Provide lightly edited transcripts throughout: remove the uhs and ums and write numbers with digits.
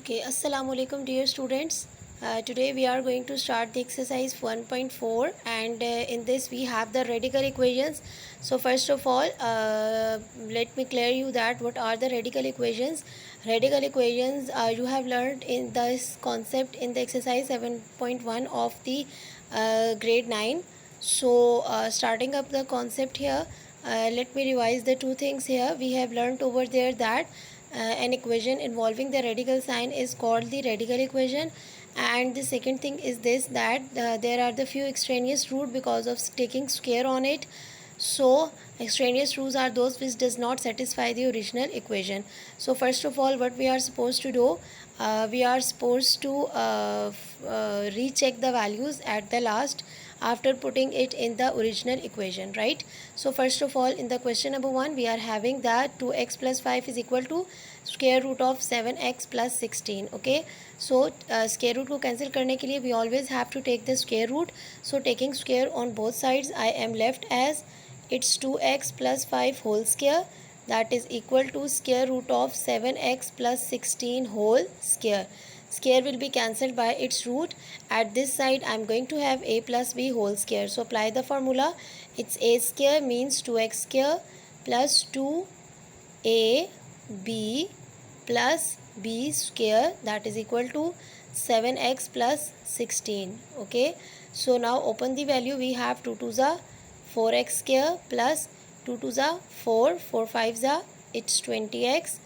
Okay, Assalamu alaikum dear students. Today we are going to start the exercise 1.4 and in this we have the radical equations. So first of all, let me clear you that what are the radical equations. Radical equations you have learned in this concept in the exercise 7.1 of the grade 9. So starting up the concept here, let me revise the two things here. We have learned over there that an equation involving the radical sign is called the radical equation, and the second thing is this, that there are the few extraneous root because of taking square on it. So extraneous roots are those which does not satisfy the original equation. So first of all, what we are supposed to do, we are supposed to recheck the values at the last after putting it in the original equation, right? So first of all, in the question number 1 we are having that 2x plus 5 is equal to square root of 7x plus 16. Okay, so square root को cancel करने के लिए we always have to take the square root. So taking square on both sides, I am left as it's 2x plus 5 whole square, that is equal to square root of 7x plus 16 whole square. Square will be cancelled by its root. At this side I am going to have a plus b whole square. So apply the formula. It's a square means 2x square plus 2ab plus b square, that is equal to 7x plus 16. Okay, so now open the value. We have 2 2s are 4x square plus 2 2s are 4, 4 5s are it's 20x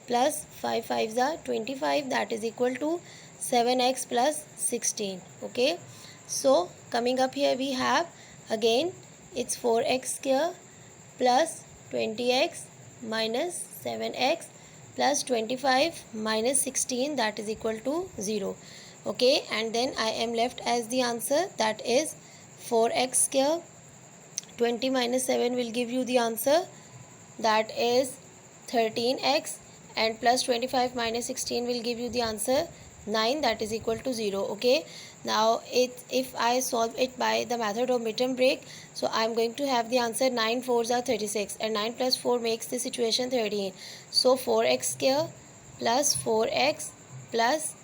plus 5 5s are 25, that is equal to 7x plus 16. Okay, so coming up here we have again it's 4x square plus 20x minus 7x plus 25 minus 16, that is equal to 0. Okay, and then I am left as the answer, that is 4x square. 20 minus 7 will give you the answer, that is 13x, and plus 25 minus 16 will give you the answer 9, that is equal to 0. Okay, now if I solve it by the method of midterm break, so I am going to have the answer 9 4s are 36 and 9 plus 4 makes the situation 13. So 4x square plus 4x plus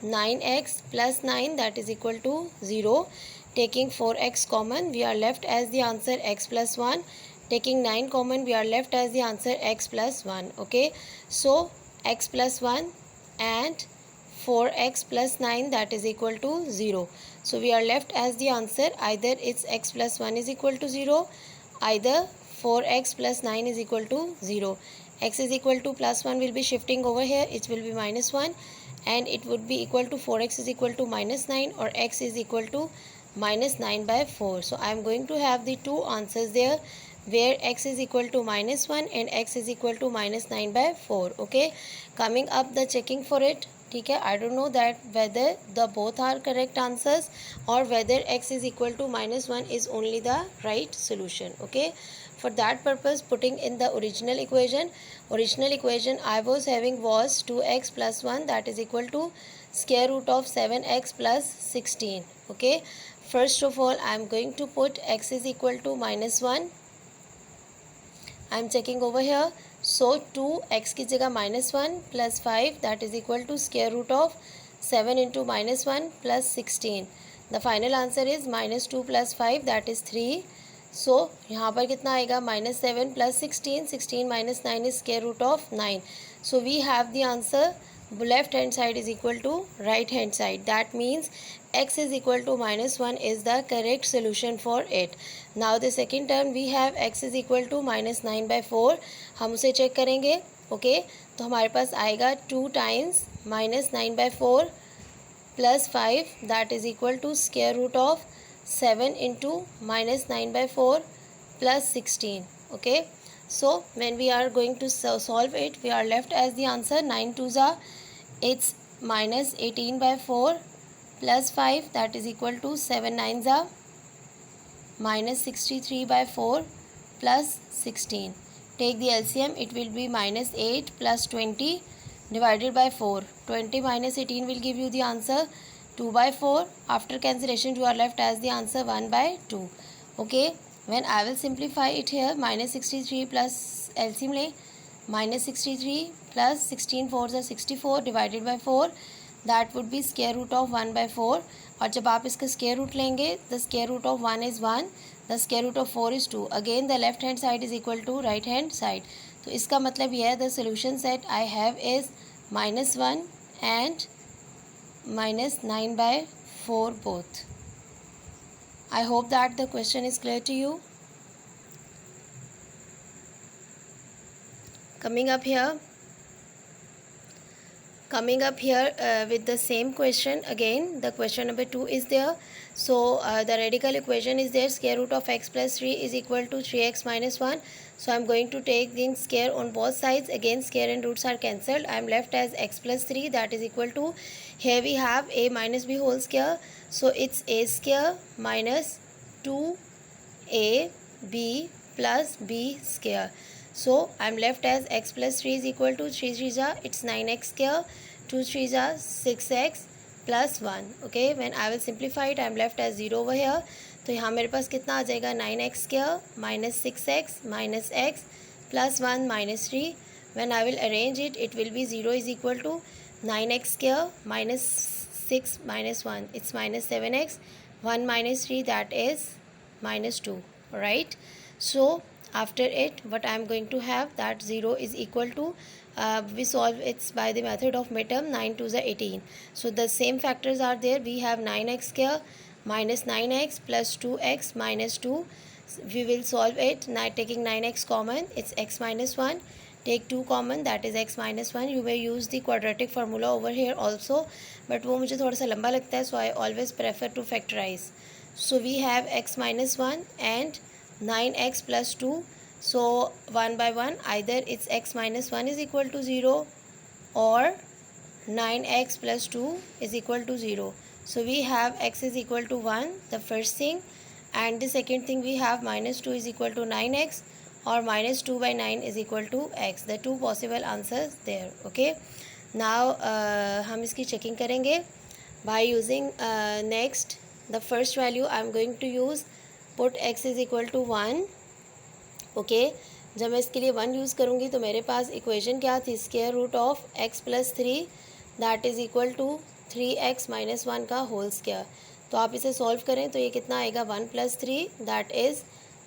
9x plus 9, that is equal to 0. Taking 4x common, we are left as the answer x plus 1. Taking 9 common, we are left as the answer x plus 1. Okay, so x plus 1 and 4x plus 9, that is equal to 0. So we are left as the answer either it's x plus 1 is equal to 0, either 4x plus 9 is equal to 0. X is equal to plus 1 will be shifting over here, it will be minus 1, and it would be equal to 4x is equal to minus 9, or x is equal to minus 9 by 4. So I am going to have the two answers there, where x is equal to minus 1 and x is equal to minus 9 by 4. Okay, coming up the checking for it. ठीक है, I don't know that whether the both are correct answers or whether x is equal to minus 1 is only the right solution. Okay, for that purpose, putting in the original equation I was having was 2x plus 1, that is equal to square root of 7x plus 16. Okay, first of all I am going to put x is equal to minus 1. I am checking over here. So 2x की जगह minus 1 plus 5, that is equal to square root of 7 into minus 1 plus 16. The final answer is minus 2 plus 5, that is 3. So यहाँ पर कितना आएगा, minus 7 plus 16. 16 minus 9 is square root of 9. So we have the answer left hand side is equal to right hand side. That means x is equal to minus 1 is the correct solution for it. Now the second term we have x is equal to minus 9 by 4. हम उसे check करेंगे. Okay, तो हमारे पास आएगा 2 times minus 9 by 4 plus 5, that is equal to square root of 7 into minus 9 by 4 plus 16. Okay, so when we are going to solve it, we are left as the answer 9 2s are it's minus 18 by 4 plus 5, that is equal to 7 9s are minus 63 by 4 plus 16. Take the LCM, it will be minus 8 plus 20 divided by 4. 20 minus 18 will give you the answer 2 by 4. After cancellation you are left as the answer 1 by 2. Okay, when I will simplify it here, minus 63 plus LCM ले minus 63 plus 16 4s are 64 divided by 4, that would be square root of 1 by 4. और जब आप इसका square root लेंगे, the square root of 1 is 1, the square root of 4 is 2. Again the left hand side is equal to right hand side. तो इसका मतलब यह है the solution set I have is minus 1 and minus 9 by 4 both. I hope that the question is clear to you. Coming up here with the same question again, the question number 2 is there. So the radical equation is there, square root of x plus 3 is equal to 3x minus 1. So I am going to take the square on both sides. Again square and roots are cancelled. I am left as x plus 3, that is equal to, here we have a minus b whole square, so it's a square minus 2ab plus b square. So I am left as x plus 3 is equal to 3 3 ja, it's 9x square, 2 3 ja 6x plus 1. Okay, when I will simplify it, I am left as 0 over here. तो यहाँ मेरे पास कितना आ जाएगा, 9x square minus 6x minus x plus 1 minus 3. When I will arrange it, it will be 0 is equal to 9x square minus 6 minus 1, it's minus 7x, 1 minus 3, that is minus 2. Right, so after it what I am going to have, that 0 is equal to, we solve it by the method of midterm, 9 to the 18. So the same factors are there. We have 9x square minus 9x plus 2x minus 2. We will solve it now taking 9x common, it's x minus 1. Take 2 common, that is x minus 1. You may use the quadratic formula over here also, but वो मुझे थोड़ा सा लंबा लगता है, so I always prefer to factorize. So we have x minus 1 and 9x plus 2. So 1 by 1, either it's x minus 1 is equal to 0 or 9x plus 2 is equal to 0. So we have x is equal to 1, the first thing, and the second thing we have minus 2 is equal to 9x or minus 2 by 9 is equal to x. The two possible answers there. Okay, now हम इसकी checking करेंगे by using next the first value I am going to use, put x is equal to 1. Okay, जब मैं इसके लिए 1 use करूँगी तो मेरे पास इक्वेशन क्या थी, square root of x plus 3, that is equal to 3x minus 1 का होल स्क्वायर. तो आप इसे सॉल्व करें तो ये कितना आएगा, 1 plus 3, that is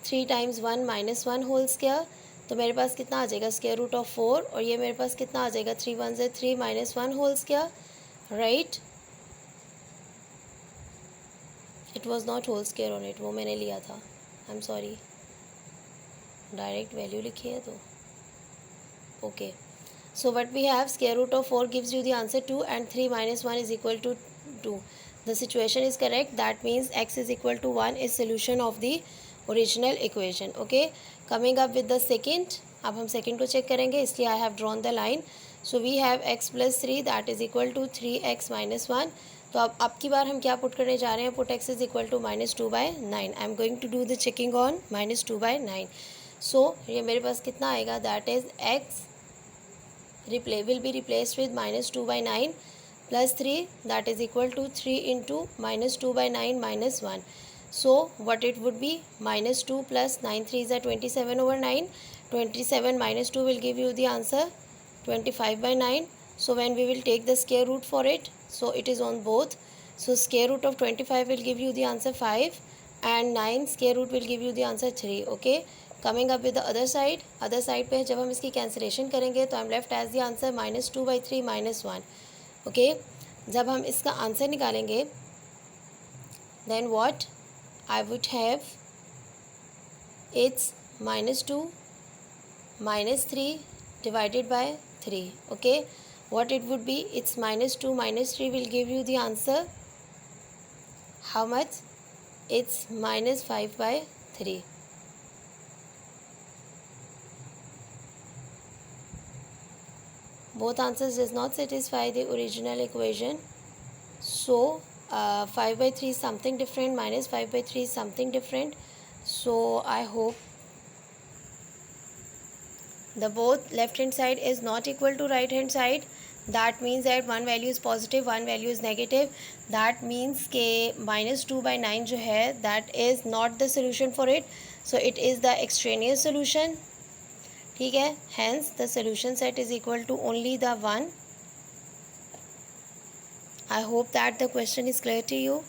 3 times 1 minus 1 whole square. तो मेरे पास कितना आ जाएगा, स्क्वायर रूट ऑफ 4, और ये मेरे पास कितना आ जाएगा, 3 1 से 3 minus 1 whole square. Right, it was not whole square on it, वो मैंने लिया था, I am sorry, direct value लिखी है तो okay. So what we have, square root of 4 gives you the answer 2 and 3 minus 1 is equal to 2. The situation is correct, that means x is equal to 1 is solution of the original equation. Okay, coming up with the second, अब हम second को check करेंगे, इसलिए I have drawn the line. So we have x plus 3 that is equal to 3x minus 1. तो अब की बार हम क्या पुट करने जा रहे हैं, put x is equal to minus 2 by 9. I am going to do the checking on minus 2 by 9. So ये मेरे पास कितना आएगा, that is x will be replaced with minus 2 by 9 plus 3, that is equal to 3 into minus 2 by 9 minus 1. So what it would be, minus 2 plus 9 3 is 27 over 9. 27 minus 2 will give you the answer 25 by 9. So when we will take the square root for it, so it is on both. So square root of 25 will give you the answer 5 and 9 square root will give you the answer 3. Okay, coming up with the other side पे जब हम इसकी cancellation करेंगे तो I am left as the answer minus 2 by 3 minus 1. Okay, जब हम इसका answer निकालेंगे then what I would have, it's minus 2 minus 3 divided by 3. Okay, what it would be, it's minus 2 minus 3 will give you the answer how much, it's minus 5 by 3. Both answers does not satisfy the original equation. So 5 by 3 is something different, minus 5 by 3 is something different. So I hope the both left hand side is not equal to right hand side. That means that one value is positive, one value is negative. That means के minus 2 by 9 जो है, that is not the solution for it. So it is the extraneous solution. ठीक है, hence the solution set is equal to only the 1. I hope that the question is clear to you.